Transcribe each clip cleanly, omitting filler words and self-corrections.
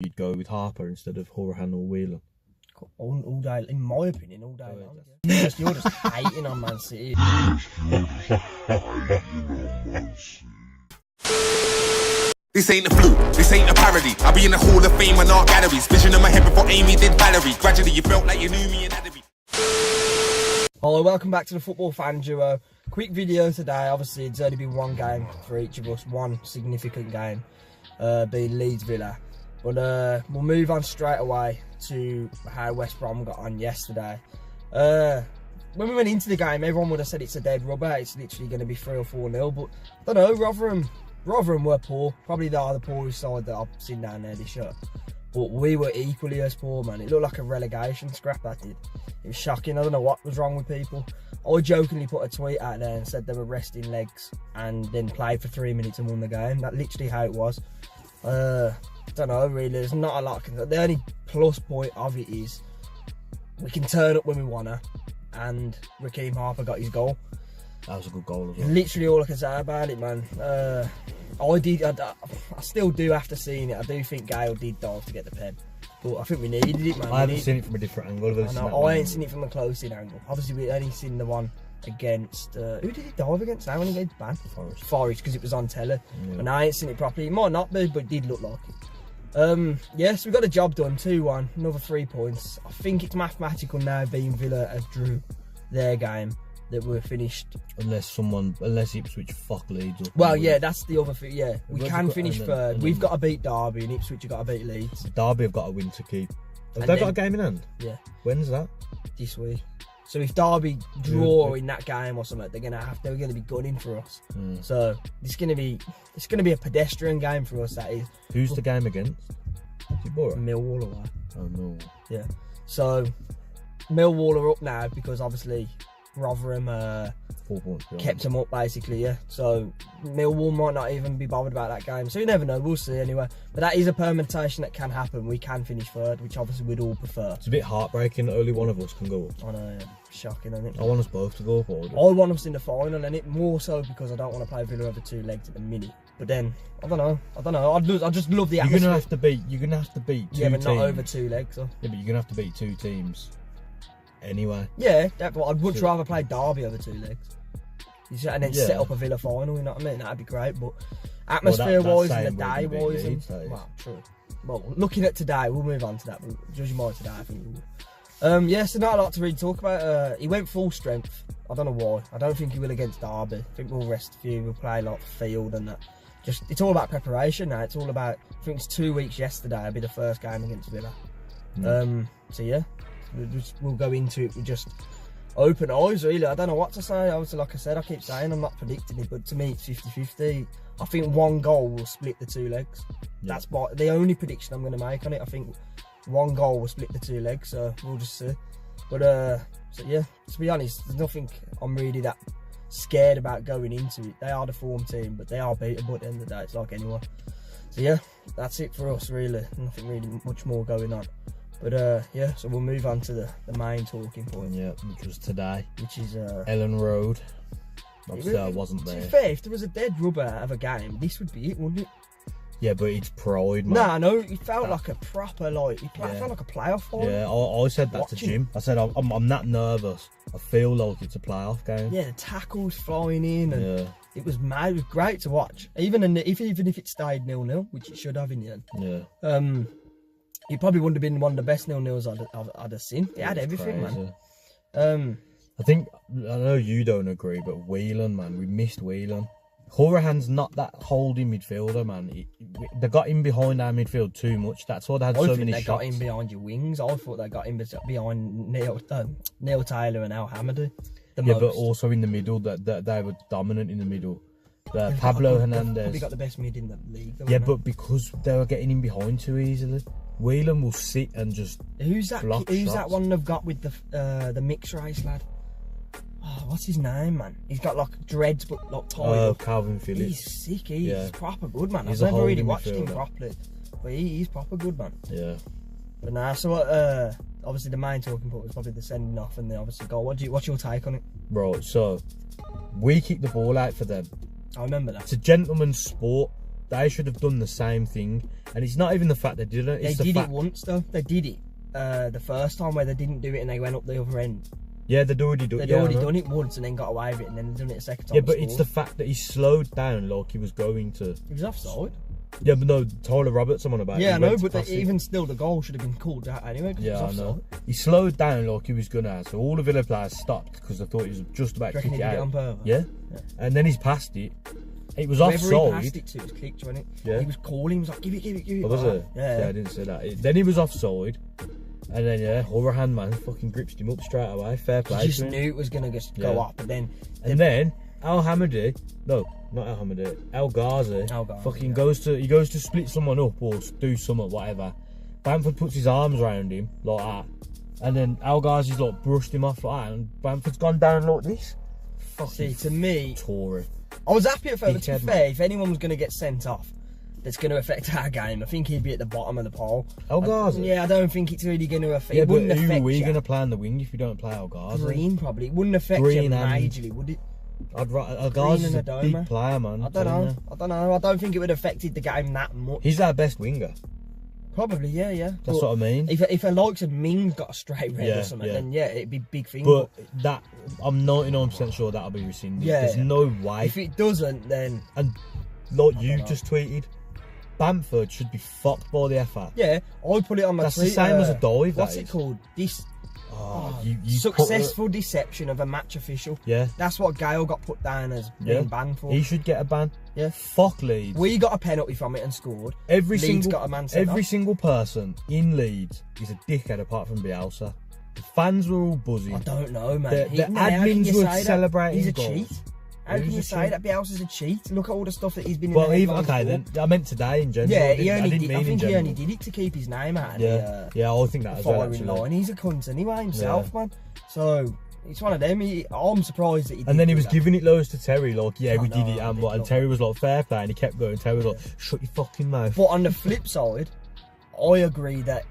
you'd go with Harper instead of Horahan or Whelan. All day, in my opinion, all day long. You're just hating on Man City. This ain't a fluke, this ain't a parody. I'll be in the Hall of Fame and art galleries. Vision in my head before Amy did Valerie. Gradually you felt like you knew me and had to be. Hello, welcome back to the Football Fan Duo. Quick video today. Obviously it's only been one game for each of us, one significant game, being Leeds Villa. But we'll move on straight away to how West Brom got on yesterday. When we went into the game, everyone would have said it's a dead rubber. It's literally going to be 3 or 4-0. But I don't know, Rotherham were poor. Probably they are the poorest side that I've seen down there this year. But we were equally as poor, man. It looked like a relegation scrap, that did. It was shocking. I don't know what was wrong with people. I jokingly put a tweet out there and said they were resting legs and then played for 3 minutes and won the game. That's literally how it was. I don't know, really. There's not a lot. The only plus point of it is we can turn up when we want to, and Raheem Harper got his goal. That was a good goal as well. Literally all I can say about it, man. I still do after seeing it. I do think Gale did dive to get the pen, but I think we needed it, man. I haven't seen it from a different angle. I ain't seen it from a close-in angle. Obviously, we only seen the one against who did he dive against now when he gets banned? Forest, because it was on telly. Yeah. And I ain't seen it properly. It might not be, but it did look like it. Yes, we got the job done. 2-1, another 3 points. I think it's mathematical now, being Villa as drew their game, that we're finished. Unless Ipswich fuck Leeds up. Well, yeah, that's the other thing. Yeah, we can finish third. We've got to beat Derby, and Ipswich have got to beat Leeds. Derby have got a win to keep. Have they got a game in hand? Yeah. When's that? This week. So if Derby draw in that game or something, they're gonna be gunning for us. So it's gonna be a pedestrian game for us. That is. Who's the game against? Millwall away. Oh no. Yeah. So Millwall are up now because obviously Rotherham 4 points kept them up basically. Yeah. So Millwall might not even be bothered about that game. So you never know. We'll see anyway. But that is a permutation that can happen. We can finish third, which obviously we'd all prefer. It's a bit heartbreaking that only one of us can go up. I know. Yeah. Shocking, isn't it? I want us both to go up. I want us in the final, and it more so because I don't want to play Villa over 2 legs at the minute. But then I don't know. I just love the atmosphere. You're gonna have to beat 2 teams. But not over 2 legs. So. Yeah, but you're gonna have to beat 2 teams anyway. Yeah, I'd much rather play Derby over 2 legs. And then set up a Villa final, you know what I mean? That'd be great. But atmosphere-wise and the day-wise, well, true. Well, looking at today, we'll move on to that. But judging by today, I think we will. Yeah, so not a lot to really talk about. He went full strength. I don't know why. I don't think he will against Derby. I think we'll rest a few. We'll play a lot of field and that. It's all about preparation now. It's all about. I think it's 2 weeks yesterday. It'll be the first game against Villa. So yeah, we'll go into it with just open eyes. Really, I don't know what to say. Obviously, like I said, I keep saying I'm not predicting it, but to me, it's 50-50. I think 1 goal will split the 2 legs. Yeah. That's the only prediction I'm going to make on it. I think 1 goal will split the 2 legs, so we'll just see. But so yeah, to be honest, there's nothing I'm really that scared about going into it. They are the form team, but they are beatable at the end of the day. It's like anyone. So yeah, that's it for us really. Nothing really much more going on. But yeah, so we'll move on to the main talking point. Yeah, which was today. Which is Elland Road. Obviously, I wasn't there. To be fair, if there was a dead rubber of a game, this would be it, wouldn't it? Yeah, but it's pride, man. Nah, no, it felt like a proper, it felt like a playoff fight. Yeah, I said that to Jim. I said, I'm that nervous. I feel like it's a playoff game. Yeah, the tackles flying in, and it was mad. It was great to watch. Even if it stayed 0-0, which it should have in the end. Yeah. It probably wouldn't have been one of the best 0-0s I'd have seen. It had everything, crazy. Man. I know you don't agree, but Whelan, man, we missed Whelan. Horahan's not that holding midfielder, man. They got him behind our midfield too much. That's why they had so many shots. They got him behind your wings. I thought they got him behind Neil Taylor and Al Hamady. But also in the middle, that they were dominant in the middle. Pablo Hernandez. Probably got the best mid in the league. Yeah, but because they were getting him behind too easily. Whelan will sit and just. Who's that one they've got with the mixed race lad? Oh, what's his name, man? He's got like dreads but like tied. Oh, Calvin Phillips. He's sick. He's proper good, man. I've never really watched him properly, but he's proper good, man. Yeah. But nah, so obviously the main talking point was probably the sending off and the obviously goal. What's your take on it? Right, so we kicked the ball out for them. I remember that. It's a gentleman's sport. they should have done the same thing. And it's not even the fact they didn't. It's they did it once though. They did it the first time where they didn't do it and they went up the other end. Yeah, they'd already done it. They'd already done it once and then got away with it and then done it a second time. Yeah, but it's the fact that he slowed down like he was going to. He was offside. Yeah, but no, Tyler Roberts, someone about. Yeah, I know, but even still, the goal should have been called out anyway. Yeah, I know. He slowed down like he was gonna, so all the Villa players stopped because they thought he was just about to kick it out. On purpose? Yeah, and then he's passed it. It was Whoever offside. he passed it to was kicked, wasn't it? Yeah. He was calling. He was like, "Give it." Oh, was it? Yeah. I didn't say that. Then he was offside. And then Rotherham man fucking gripped him up straight away. Fair play. He just knew it was gonna go up, and then El Ghazi, fucking goes to split someone up or do something, whatever. Bamford puts his arms around him like that, and then El Ghazi's like brushed him off like that, and Bamford's gone down like this. See, to me, Tory. I was happy at first. To be fair, if anyone was gonna get sent off, that's going to affect our game, I think he'd be at the bottom of the pole. El Ghazi? Yeah, I don't think it's really going to affect. Yeah, it wouldn't but who affect are we you. going to play on the wing if you don't play El Ghazi? Green, probably. It wouldn't affect Green you majorly, would it? El Ghazi's a big player, man. I don't know. I don't think it would have affected the game that much. He's our best winger. Probably, yeah. That's what I mean. If a likes of Ming got a straight red or something, then it'd be a big thing. But that, I'm 99% sure that'll be rescinded. Yeah, There's no way. If it doesn't, then... And like you just tweeted, Bamford should be fucked by the FA. Yeah, I put it on my That's tweet. the same as a dive. What's it called? You successful deception of a match official. Yeah. That's what Gale got put down as being banned for. He should get a ban. Yeah. Fuck Leeds. We got a penalty from it and scored. Leeds got a man sent Every off. single person in Leeds is a dickhead apart from Bielsa. The fans were all buzzing. I don't know, man. The admins were celebrating. He's a goals. cheat. How can you say that Bielsa's a cheat? Look at all the stuff that he's been in well, the headlines then I meant today in general. Yeah, I think he only did it to keep his name out of I think that as well, firing line. He's a cunt anyway himself, man. So it's one of them. I'm surprised that he did. And then he was giving it loads to Terry, like, we did it, and Terry was like, fair play, and he kept going. Terry was like, shut your fucking mouth. But on the flip side, I agree that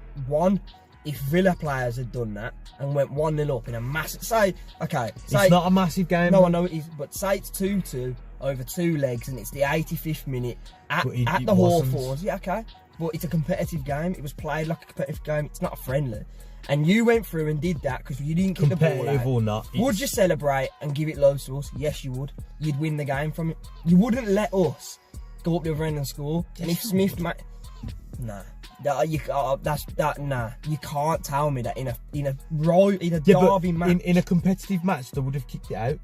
if Villa players had done that and went 1-0 up in a massive... It's not a massive game. No, I know it is, but say it's 2-2 over 2 legs and it's the 85th minute at the Hawthorns. Yeah, okay. But it's a competitive game. It was played like a competitive game. It's not a friendly. And you went through and did that because you didn't kick the ball out. Competitive or not. Would you celebrate and give it loads to us? Yes, you would. You'd win the game from it. You wouldn't let us go up the other end and score. And if Smith... Nah. You can't tell me that in a derby match. In a competitive match, they would have kicked it out.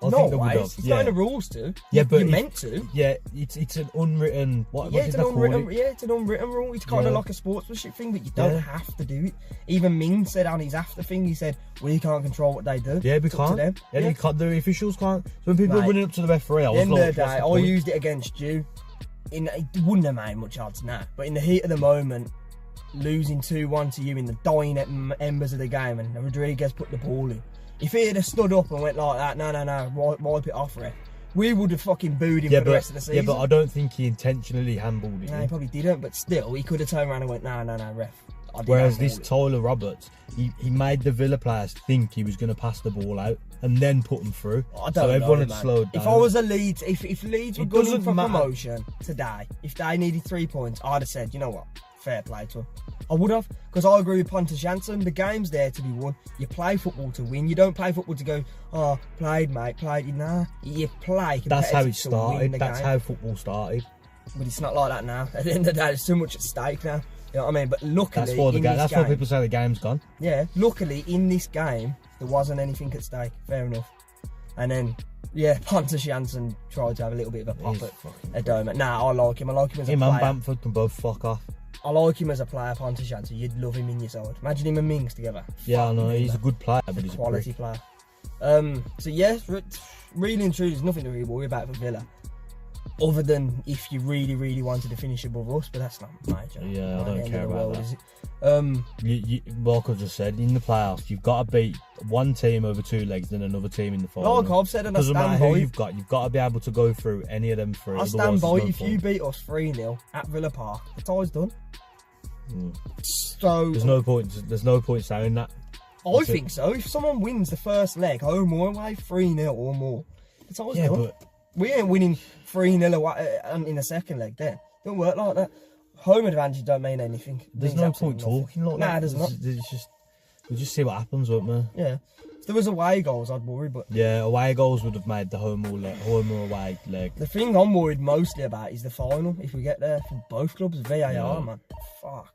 I no think they way. would have. It's not in the rules to. Yeah, but you're meant to. Yeah, it's an unwritten. It's an unwritten rule. It's kind of like a sportsmanship thing, but you don't have to do it. Even Ming said on his after thing, he said, "We can't control what they do." Yeah, we can't. You can't. The officials can't. So when people are running up to the referee, I was like, "End of the day, I used it against you." It wouldn't have made much odds now, but in the heat of the moment, losing 2-1 to you in the dying embers of the game, and Rodriguez put the ball in. If he had stood up and went like that, no, wipe it off, ref, we would have fucking booed him for the rest of the season. Yeah, but I don't think he intentionally handballed it. No, he probably didn't, but still, he could have turned around and went, no, ref. Whereas this Tyler Roberts, he made the Villa players think he was going to pass the ball out and then put them through. So everyone had slowed down. If I was a Leeds, if Leeds were going for promotion today, if they needed 3 points, I'd have said, you know what, fair play to them. I would have, because I agree with Pontus Jansson. The game's there to be won. You play football to win. You don't play football to go, oh, played, mate, played. Nah, you play. That's how it started. That's how football started. But it's not like that now. At the end of the day, there's too much at stake now. You know what I mean? But luckily, that's why people say the game's gone. Yeah, luckily in this game there wasn't anything at stake. Fair enough. And then, Pontus Jansson tried to have a little bit of a pop at Doma. Nah, I like him. I like him as a player. Him and Bamford can both fuck off. I like him as a player, Pontus Jansson. You'd love him in your side. Imagine him and Mings together. Yeah, I know. He's a good player, but he's a quality player. So yes, really and truly, there's nothing to really worry about for Villa. Other than if you really, really wanted to finish above us, but that's not major. Yeah, I don't care about that. Is it? Like I just said, in the playoffs, you've got to beat one team over 2 legs, then another team in the final. Like I've said, and doesn't matter who you've got to be able to go through any of them 3. I stand by. If you beat us 3-0 at Villa Park, the tie's done. So there's no point saying that. I think so. If someone wins the first leg, home or away, 3-0 or more, the tie's done. But We ain't winning 3-0 in the second leg then. Don't work like that. Home advantage don't mean anything. There's no point talking like that. Nah, there's not. We'll just see what happens, won't we? Yeah. If there was away goals, I'd worry, but... Yeah, away goals would have made the home or away leg. The thing I'm worried mostly about is the final. If we get there for both clubs, VAR, man. Fuck.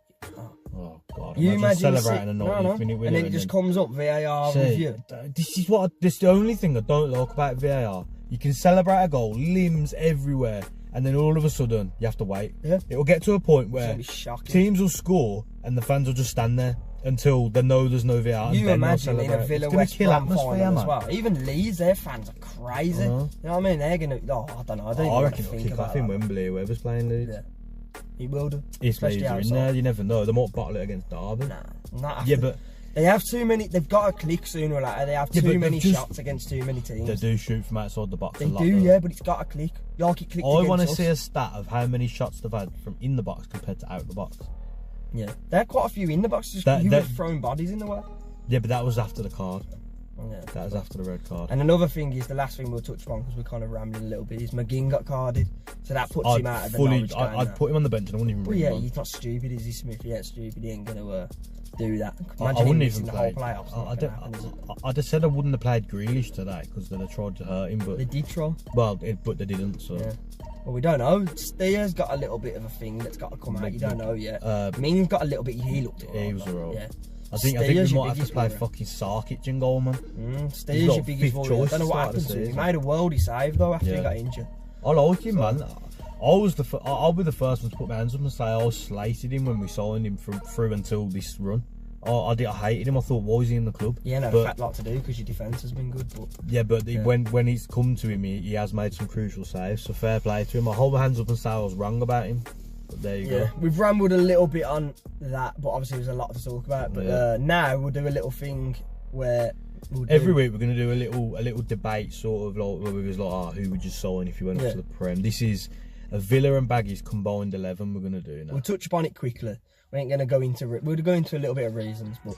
Oh, God. You imagine celebrating a 90th minute winner. And then it just comes up, VAR review. This is the only thing I don't like about VAR. You can celebrate a goal, limbs everywhere, and then all of a sudden, you have to wait. Yeah. It'll get to a point where shocking. Teams will score and the fans will just stand there until they know there's no VAR. You imagine in a Villa West Brom final as well. Even Leeds, their fans are crazy. You know what I mean? They're going to... Oh, I don't know. I reckon it'll kick off in Wembley, whoever's playing Leeds. Yeah. He will do. If Leeds are in there, you never know. They might bottle it against Derby. Nah, not after. Yeah, but... They have too many... They've got to click sooner or later. They have too many shots against too many teams. They do shoot from outside the box a lot. They do, yeah, but it's got to click. Like it clicked I want to see a stat of how many shots they've had from in the box compared to out the box. Yeah. There are quite a few in the box. You were throwing bodies in the way. Yeah, but that was after the card. Yeah. That was after the red card. And another thing is, the last thing we'll touch upon, because we're kind of rambling a little bit, is McGinn got carded. So that puts him out of the Norwich game. I'd put him on the bench and I wouldn't even bring him on. He's not stupid, is he, Smith? He ain't stupid. He ain't going to do that. I wouldn't even play. I'd have said I wouldn't have played Grealish today because they'd have tried to hurt him. But they did try. Well, but they didn't, so... Yeah. Well, we don't know. Steer's got a little bit of a thing that's got to come out. You don't know yet. Ming's got a little bit. He looked alright. He was alright. Yeah. I think we might have to play fucking Sarkic in goal, man. Steer's your biggest worry. I don't know what happened to him. He made a worldie save though after he got injured. I like him, man. I'll be the first one to put my hands up and say I slated him when we signed him through until this run. I hated him. I thought, why is he in the club? Yeah, no, fat lot to do because your defence has been good. But when he's come to him, he has made some crucial saves. So fair play to him. I hold my hands up and say I was wrong about him. But there you go. We've rambled a little bit on that, but obviously there's a lot to talk about. But now we'll do a little thing where every week we're going to do a little debate, sort of like where we was like, who would you sign if you went up to the Prem? This is a Villa and Baggies combined 11. We're going to do now. We'll touch upon it quickly. We ain't going to go into it. We'll go into a little bit of reasons, but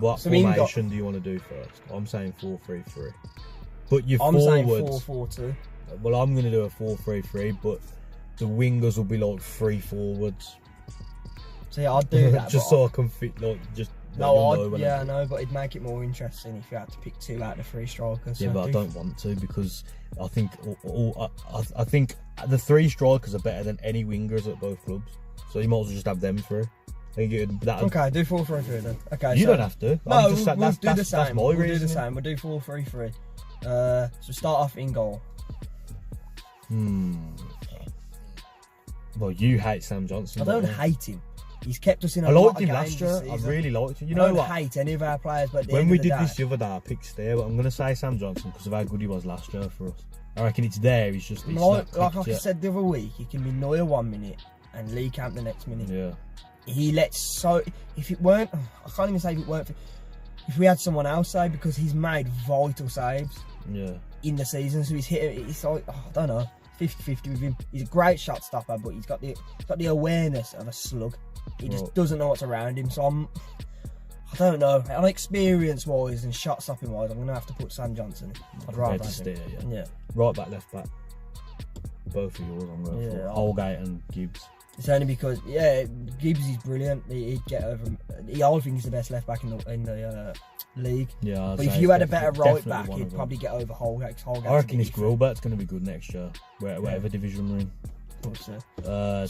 what formation do you want to do first? I'm saying 4-3-3. But your forwards. I'm saying 4-4-2. Well, I'm going to do a 4-3-3, but the wingers will be like 3 forwards. So yeah, I'd do that. Just so I can fit like just. I know, but it'd make it more interesting if you had to pick 2 out of the 3 strikers. Yeah, but I don't want to because I think I think the 3 strikers are better than any wingers at both clubs. So you might as well just have them 3. Okay, do 4-3-3 then. Okay, you don't have to. No, we'll do the same. We'll do the same. We'll do 4-3-3. So start off in goal. Well, you hate Sam Johnson. I don't hate him. He's kept us in a lot lot of games last year. I really liked him. You know what? I don't hate any of our players, but when we did this the other day, I picked Stair, but I'm going to say Sam Johnson because of how good he was last year for us. I reckon it's there. It's just like I said the other week, he can be Neuer 1 minute and Lee Camp the next minute. Yeah. He lets if it weren't, I can't even say if it weren't. If we had someone else say, because he's made vital saves. Yeah. In the season, so he's hit. It's like I don't know, 50-50 with him. He's a great shot stopper, but he's got the awareness of a slug. He just doesn't know what's around him. So I don't know. On experience wise and shot stopping wise, I'm gonna have to put Sam Johnson in. I'd rather Steer, yeah. Right back, left back. Both of yours, I'm going for Holgate and Gibbs. It's only because Gibbs is brilliant. He'd get over. I think he's the best left back in the league. Yeah, but if you had a better right back, he'd probably get over Holgate. I reckon his Gilbert's going to be good next year, whatever division we're in. So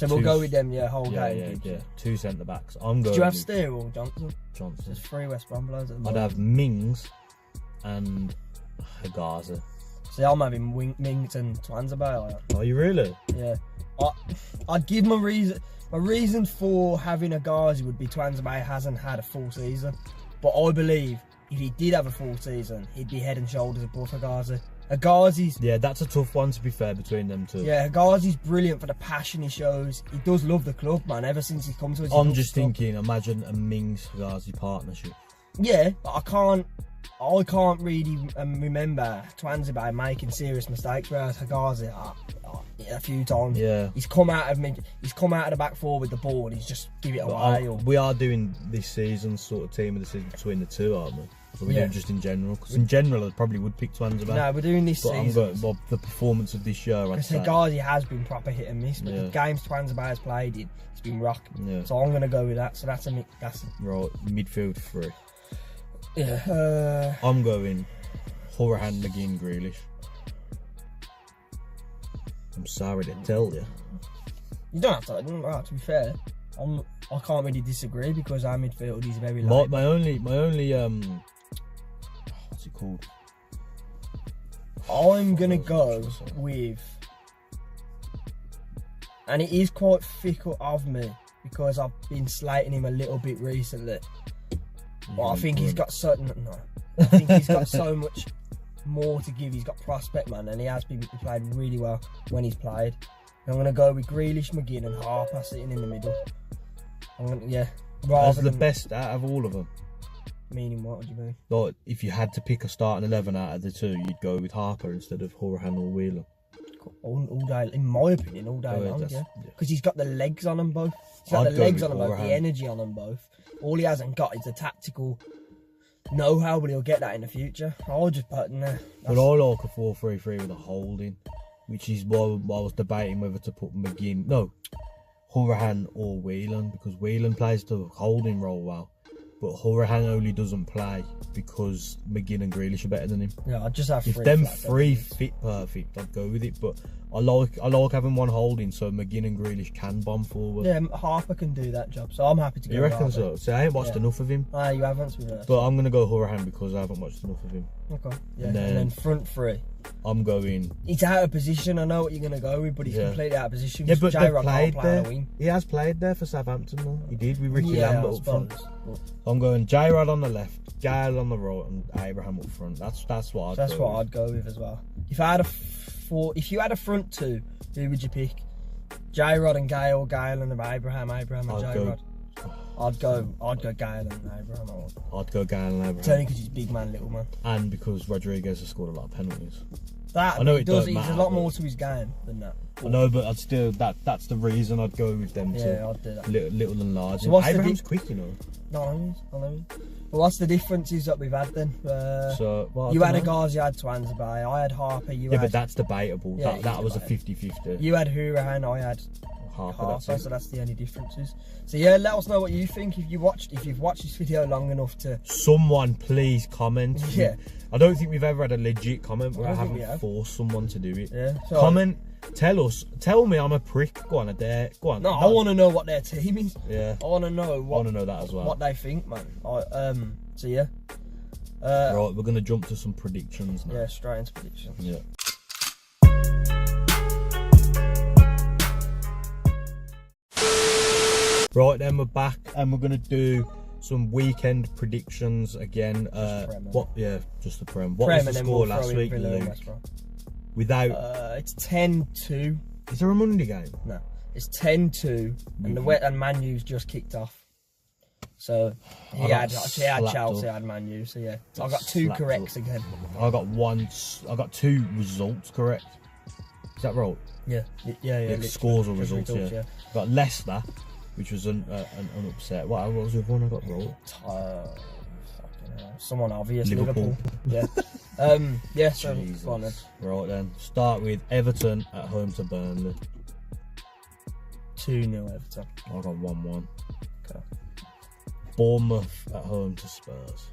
we'll go with them, Holgate. Yeah. 2 centre backs. I'm going. Did you have Steer or Johnson? Johnson. There's 3 West Brom players at the moment. I'd have Mings and Gaza. See, I'm having Mings and Twanzabay. Are you really? Yeah. I'd give my reason. My reason for having a Gazi would be Twanzabay hasn't had a full season, but I believe if he did have a full season, he'd be head and shoulders above Agazi. Agazi's... Yeah, that's a tough one, to be fair, between them two. Yeah, Agazi's brilliant for the passion he shows. He does love the club, man. Ever since he's come to us, I'm just thinking, imagine a Mings-Agazi partnership. Yeah, but I can't really remember Twanzabay making serious mistakes, whereas Agazi, a few times. Yeah. He's come out of the back four with the ball and he's just give it away. We are doing this season's sort of team of the season between the two, aren't we? So we're doing just in general. Because in general, I probably would pick Twansba. No, we're doing this but season. I'm going, the performance of this year, I'd say. Hegazi has been proper hit and miss, but the games Twansba has played in, it's been rocking. Yeah. So I'm going to go with that. So that's right, midfield 3. Yeah. I'm going Horahan, McGinn, Grealish. I'm sorry to tell you. You don't have to. To be fair, I can't really disagree because our midfield is very light. My only what's it called? I'm gonna go with, and it is quite fickle of me because I've been slating him a little bit recently. But I think he's got I think he's got so much more to give. He's got prospect, man, and he played really well when he's played. I'm gonna go with Grealish, McGinn, and Harper sitting in the middle. That's the best out of all of them. Meaning what? What do you mean? Like, if you had to pick a starting 11 out of the two, you'd go with Harper instead of Horahan or Whelan. All day, in my opinion, all day long, yeah. Because he's got the legs on them both. He's got the legs on them both, the energy on them both. All he hasn't got is the tactical know-how, but he'll get that in the future. I'll just put in there. But I like a 4-3-3 with a holding, which is why I was debating whether to put Horahan or Whelan, because Whelan plays the holding role well, but Horahan only doesn't play because McGinn and Grealish are better than him. Yeah, I'd just have if them three fit perfect, I'd go with it. But I like having one holding so McGinn and Grealish can bomb forward. Yeah, Harper can do that job, so I'm happy to go. You reckon Harper. So? So I ain't watched enough of him. You haven't. But I'm gonna go Horahan because I haven't watched enough of him. Okay. Yeah. And then front 3. I'm going. He's out of position. I know what you're gonna go with, but he's completely out of position. Yeah, but J-Rod they've played there. Wing. He has played there for Southampton though. He did with Ricky Lambert up front. But I'm going J-Rod on the left, Gale on the right, and Abraham up front. That's what I'd go with as well. If you had a front 2, who would you pick? J-Rod and Gale and Abraham and J-Rod. I'd go Gale and Abraham. I'd go Gale and Abraham. It's only because he's big man, little man. And because Rodriguez has scored a lot of penalties. I know it does. He's a lot more to his game than that. I know, but I'd still that's the reason I'd go with them. Yeah, I'd do that. Little and large. So Abraham's quick, you know. No, I know. But what's the differences that we've had then? You had Hegazi, you had Twansba, I had Harper, but that's debatable. Yeah, that was a 50-50. You had Horahan, I had Harper, so that's the only differences. So yeah, let us know what you think if you've watched this video long enough to. Someone please comment. Yeah. I don't think we've ever had a legit comment where I haven't forced someone to do it. Yeah. So comment. Tell me I'm a prick. Go on, Go on. No, I want to know what their team is. Yeah. I want to know that as well. What they think, man. So yeah. Right, we're gonna jump to some predictions now. Yeah, straight into predictions. Yeah. Right then, we're back and we're gonna do some weekend predictions again. Just the Prem. What was the score last week, Luke? Without it's 10-2. Is there a Monday game? No, it's 10-2, and Man U's just kicked off. So he had Chelsea, I had Man U. So yeah, I got 2 corrects again. I got 2 results correct. Is that right? Yeah. Scores or results. Yeah. Got Leicester, which was an upset. What was the one I got wrong? Someone obvious. Liverpool. Yeah. So go on then. Right then. Start with Everton at home to Burnley. 2-0 Everton. I got 1-1. Okay. Bournemouth at home to Spurs.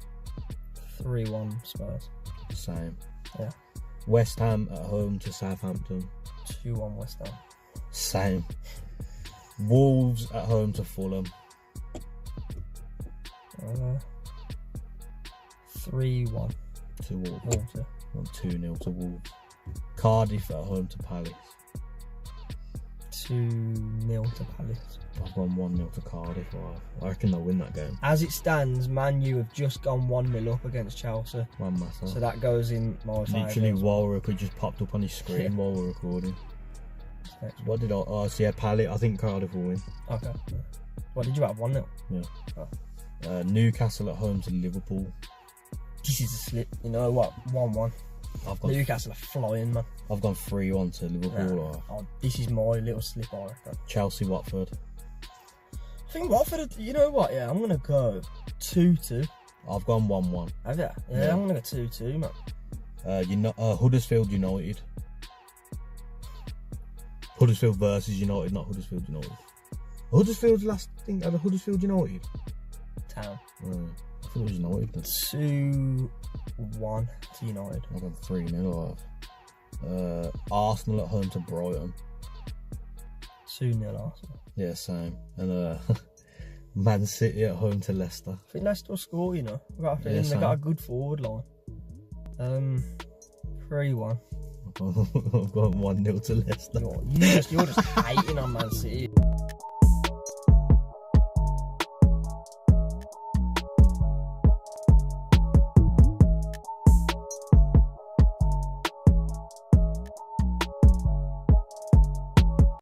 3-1 Spurs. Same. Yeah. West Ham at home to Southampton. 2-1 West Ham. Same. Wolves at home to Fulham. 3-1 to Wolves. 2-0 to Wolves. Cardiff at home to Palace. 2-0 to Palace. I've gone 1-0 to Cardiff. I reckon they'll win that game. As it stands, Man U have just gone 1-0 up against Chelsea. One matter. So that goes in my favour. Literally, Walrus just popped up on his screen while we're recording. What did I see? Palace. I think Cardiff will win. Okay. What did you have? 1-0? Yeah. Oh. Newcastle at home to Liverpool. This is a slip. You know what? 1-1. Newcastle are flying, man. I've gone 3-1 to Liverpool. Yeah. This is my little slip, I reckon. Chelsea, Watford. I think Watford, you know what? Yeah, I'm going to go 2-2. I've gone 1-1. Have you? Yeah, I'm gonna go 2-2, man. Huddersfield United. Huddersfield versus United, not Huddersfield United. Huddersfield's last thing ever. Huddersfield United. Town. I thought it was United. 2-1 to United. I've gone 3-0. Arsenal at home to Brighton. 2-0 Arsenal. Yeah, same. And Man City at home to Leicester. I think Leicester will score, you know. I've got a feeling they've got a good forward line. 3-1. I've gone 1-0 to Leicester. You're just hating on Man City.